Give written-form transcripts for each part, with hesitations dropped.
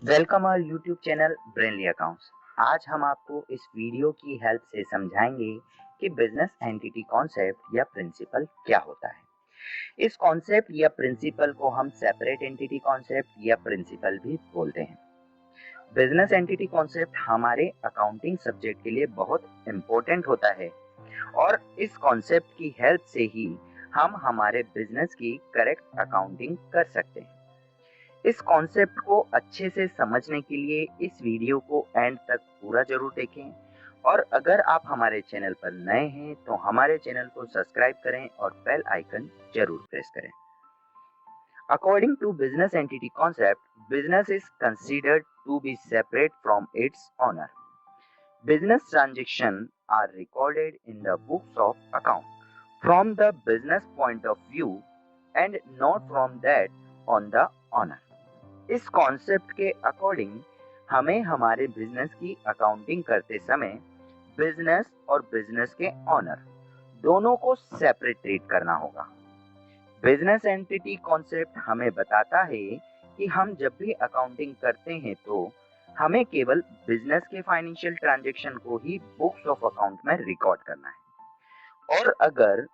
Welcome our YouTube channel Brainly accounts. आज हम आपको इस वीडियो की हेल्प से समझाएंगे कि बिजनेस एंटिटी कॉन्सेप्ट या प्रिंसिपल क्या होता है। इस कॉन्सेप्ट या प्रिंसिपल को हम सेपरेट एंटिटी कॉन्सेप्ट या प्रिंसिपल भी बोलते हैं। बिजनेस एंटिटी कॉन्सेप्ट हमारे अकाउंटिंग सब्जेक्ट के लिए बहुत इम्पोर्टेंट होता है और इस कॉन्सेप्ट की हेल्प से ही हम हमारे बिजनेस की करेक्ट अकाउंटिंग कर सकते हैं। इस कॉन्सेप्ट को अच्छे से समझने के लिए इस वीडियो को एंड तक पूरा जरूर देखें और अगर आप हमारे चैनल पर नए हैं तो हमारे चैनल को सब्सक्राइब करें और बेल आइकन जरूर प्रेस करें। According to business entity concept, business is considered to be separate from its owner. Business transactions are recorded in the books of account from the business point of view and not from that on the owner. इस concept के according हमें हमारे business की accounting करते समय business और business के honour दोनों को सेपरेट ट्रीट करना होगा। बिजनेस एंटिटी कॉन्सेप्ट हमें बताता है कि हम जब भी अकाउंटिंग करते हैं तो हमें केवल बिजनेस के फाइनेंशियल ट्रांजैक्शन को ही बुक्स ऑफ अकाउंट में रिकॉर्ड करना है और अगर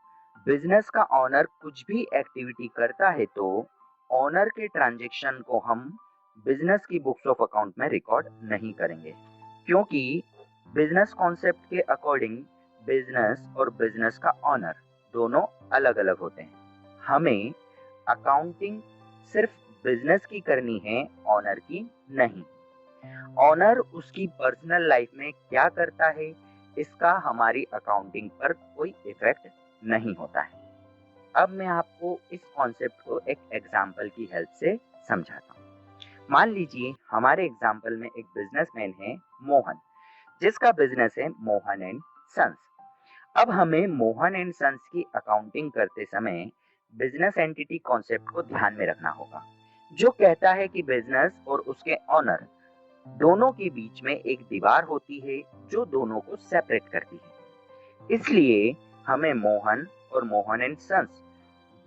बिजनेस का ऑनर कुछ भी एक्टिविटी करता है तो ऑनर के ट्रांजैक्शन को हम बिजनेस की बुक्स ऑफ अकाउंट में रिकॉर्ड नहीं करेंगे, क्योंकि बिजनेस कॉन्सेप्ट के अकॉर्डिंग बिजनेस और बिजनेस का ऑनर दोनों अलग अलग होते हैं। हमें अकाउंटिंग सिर्फ बिजनेस की करनी है, ऑनर की नहीं। ऑनर उसकी पर्सनल लाइफ में क्या करता है इसका हमारी अकाउंटिंग पर कोई इफेक्ट नहीं होता है। अब मैं आपको इस कॉन्सेप्ट को एक एग्जाम्पल की हेल्प से समझाता हूँ। मान लीजिए हमारे एग्जाम्पल में एक बिजनेसमैन है मोहन, जिसका बिजनेस है मोहन एंड सन्स। अब हमें मोहन एंड सन्स की अकाउंटिंग करते समय बिजनेस एंटिटी कॉन्सेप्ट को ध्यान में रखना होगा, जो कहता है कि बिजनेस और उसके ऑनर दोनों के बीच में एक दीवार होती है जो दोनों को सेपरेट करती है। इसलिए हमें मोहन और मोहन एंड सन्स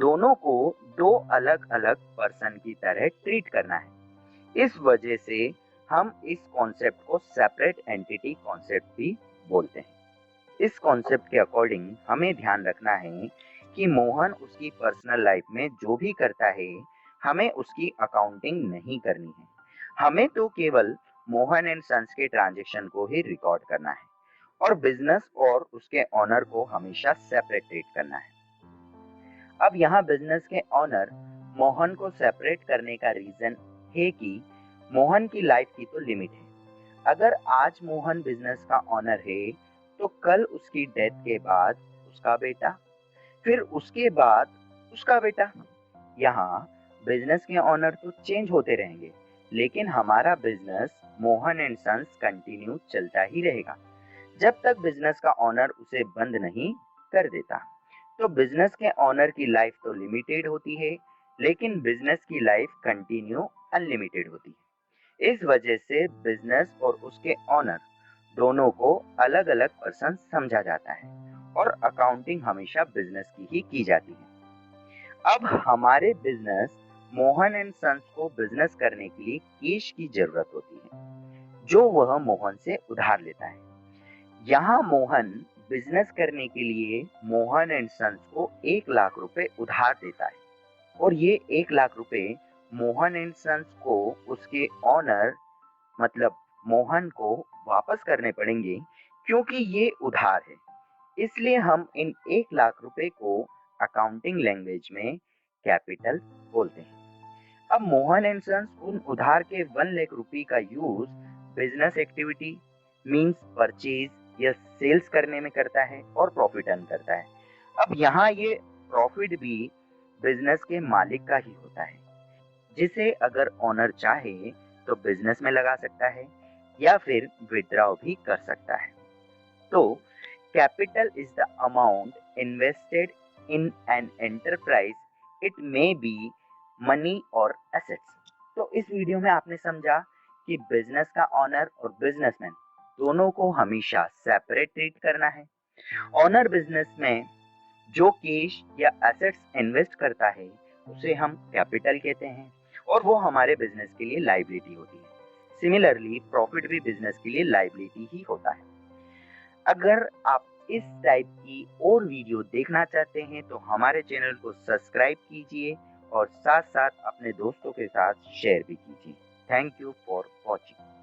दोनों को दो अलग अलग पर्सन की तरह ट्रीट करना है। इस वजह से हम इस कॉन्सेप्ट को सेपरेट एंटिटी कॉन्सेप्ट भी बोलते हैं। इस कॉन्सेप्ट के अकॉर्डिंग हमें ध्यान रखना है कि मोहन उसकी पर्सनल लाइफ में जो भी करता है हमें उसकी अकाउंटिंग नहीं करनी है। हमें तो केवल मोहन एंड सन्स के ट्रांजैक्शन को ही रिकॉर्ड करना है और बिजनेस और उसके ऑनर को हमेशा सेपरेट ट्रीट करना है। अब यहाँ बिजनेस के ऑनर मोहन को सेपरेट करने का रीजन है कि मोहन की लाइफ की तो लिमिट है। अगर आज मोहन बिजनेस का ऑनर है तो कल उसकी डेथ के बाद उसका बेटा, फिर उसके बाद उसका बेटा। यहाँ बिजनेस के ऑनर तो चेंज होते रहेंगे, लेकिन हमारा business Mohan and sons continue चलता ही रहेगा जब तक बिजनेस का ऑनर उसे बंद नहीं कर देता। तो बिजनेस के ऑनर की लाइफ तो लिमिटेड होती है, लेकिन बिजनेस की लाइफ कंटिन्यू अनलिमिटेड होती है। इस वजह से बिजनेस और उसके ऑनर दोनों को अलग अलग पर्सन समझा जाता है और अकाउंटिंग हमेशा बिजनेस की जाती है। अब हमारे बिजनेस मोहन एंड सन्स को बिजनेस करने के लिए कैश की जरूरत होती है, जो वह मोहन से उधार लेता है। यहाँ मोहन बिजनेस करने के लिए मोहन एंड सन्स को 1 लाख रुपए उधार देता है और ये 1 लाख रुपए मोहन एंड सन्स को उसके ऑनर मतलब मोहन को वापस करने पड़ेंगे, क्योंकि ये उधार है। इसलिए हम इन 1 लाख रुपए को अकाउंटिंग लैंग्वेज में कैपिटल बोलते हैं। अब मोहन एंड सन्स उन उधार के 1 लाख रुपए का use business activity means purchase या सेल्स करने में करता है और प्रॉफिट अर्न करता है। अब यहाँ ये प्रॉफिट भी बिजनेस के मालिक का ही होता है, जिसे अगर ओनर चाहे तो बिजनेस में लगा सकता है या फिर विड्रॉ भी कर सकता है। तो capital is the amount invested in an enterprise, it may be money और एसेट्स। तो इस वीडियो में आपने समझा कि बिजनेस का ऑनर और बिजनेसमैन दोनों को हमेशा सेपरेट ट्रीट करना है। ऑनर बिजनेस में जो कैश या एसेट्स इन्वेस्ट करता है उसे हम कैपिटल कहते हैं और वो हमारे बिजनेस के लिए लायबिलिटी होती है। सिमिलरली प्रॉफिट भी बिजनेस के लिए लायबिलिटी ही होता है। अगर आप इस टाइप की और वीडियो देखना चाहते हैं तो हमारे चैनल को सब्सक्राइब कीजिए और साथ साथ अपने दोस्तों के साथ शेयर भी कीजिए। Thank you for watching.